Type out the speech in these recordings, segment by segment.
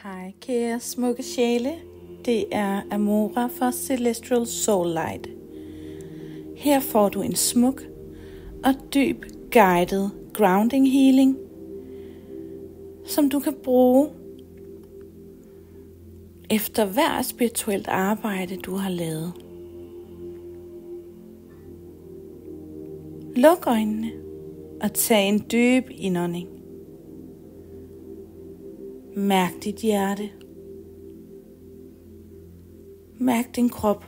Hej kære smukke sjæle, det er Amora fra Celestial Soul Light. Her får du en smuk og dyb guided grounding healing, som du kan bruge efter hver spirituelt arbejde du har lavet. Luk øjnene og tag en dyb indånding. Mærk dit hjerte. Mærk din krop.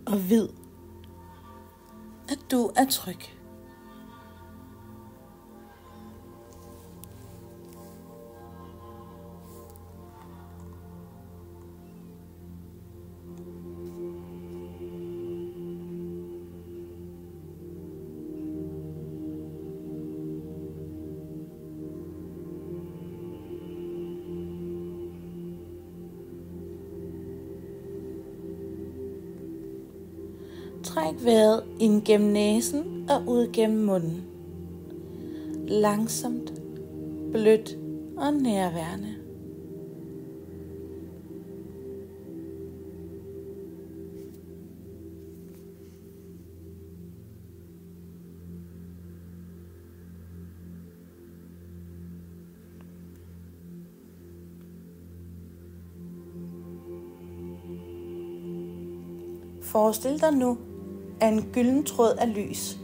Og vid, at du er tryg. Træk vejret ind gennem næsen og ud gennem munden. Langsomt, blødt og nærværende. Forestil dig nu, at en gylden tråd af lys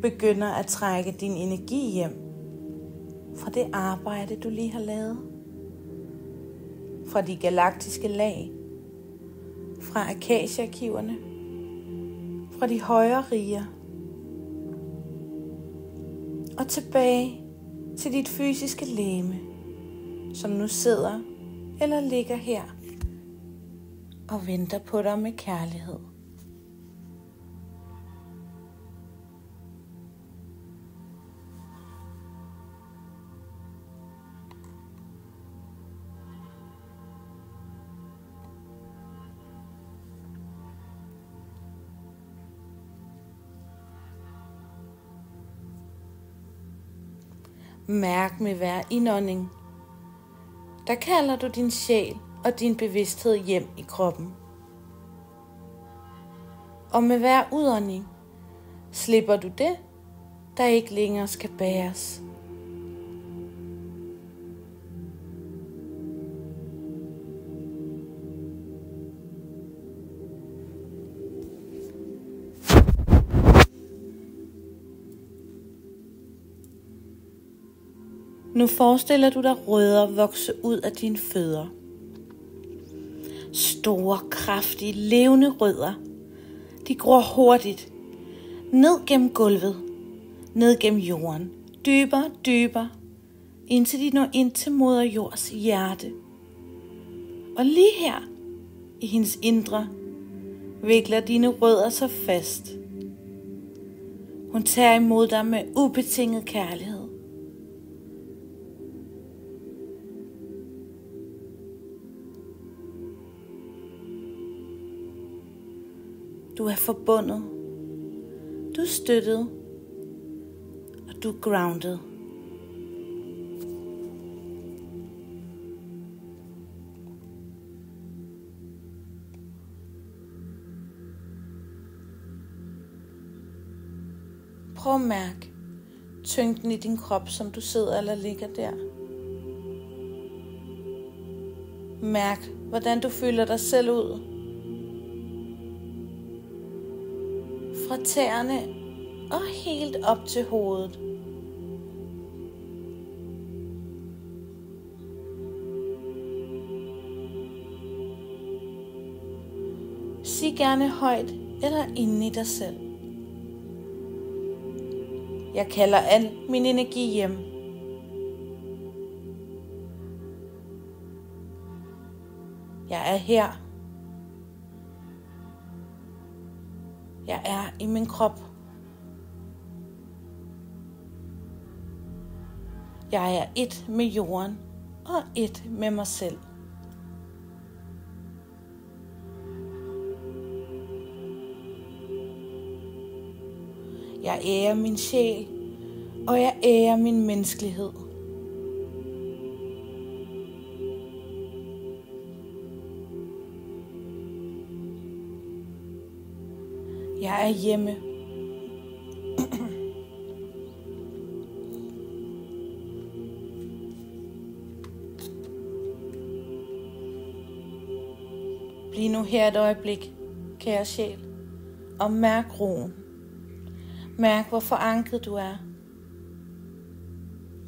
begynder at trække din energi hjem fra det arbejde, du lige har lavet, fra de galaktiske lag, fra akacia-arkiverne, fra de højere riger og tilbage til dit fysiske legeme, som nu sidder eller ligger her og venter på dig med kærlighed. Mærk med hver indånding, der kalder du din sjæl og din bevidsthed hjem i kroppen. Og med hver udånding slipper du det, der ikke længere skal bæres. Nu forestiller du dig rødder vokse ud af dine fødder. Store, kraftige, levende rødder. De gror hurtigt. Ned gennem gulvet. Ned gennem jorden. Dybere, dybere. Indtil de når ind til moder jords hjerte. Og lige her, i hendes indre, vikler dine rødder sig fast. Hun tager imod dig med ubetinget kærlighed. Du er forbundet, du er støttet, og du er grounded. Prøv at mærke tyngden i din krop, som du sidder eller ligger der. Mærk, hvordan du føler dig selv ud. Fra tæerne og helt op til hovedet. Sig gerne højt eller inde i dig selv. Jeg kalder al min energi hjem. Jeg er her. Jeg er i min krop. Jeg er et med jorden og et med mig selv. Jeg ærer min sjæl og jeg ærer min menneskelighed. Jeg er hjemme. Bliv nu her et øjeblik, kære sjæl, og mærk roen. Mærk, hvor forankret du er.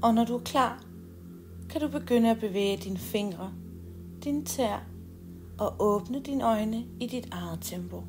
Og når du er klar, kan du begynde at bevæge dine fingre, dine tæer og åbne dine øjne i dit eget tempo.